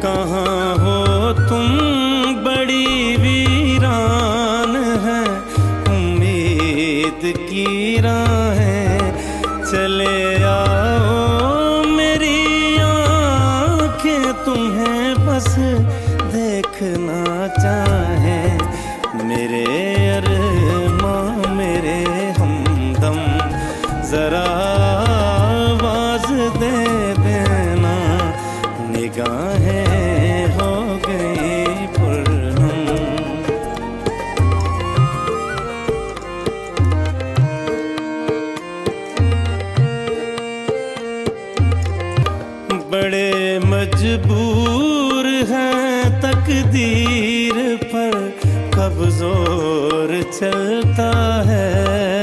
कहाँ हो तुम, बड़ी वीरान है उम्मीद की राहें। चले आओ मेरी आँखें तुम्हें बस देखना चाहें। मेरे अरमां मेरे हमदम, जरा आवाज दे देना। निगाहें हो गई पुरनम। बड़े मजबूर हैं तकदीर पर, कब जोर चलता है।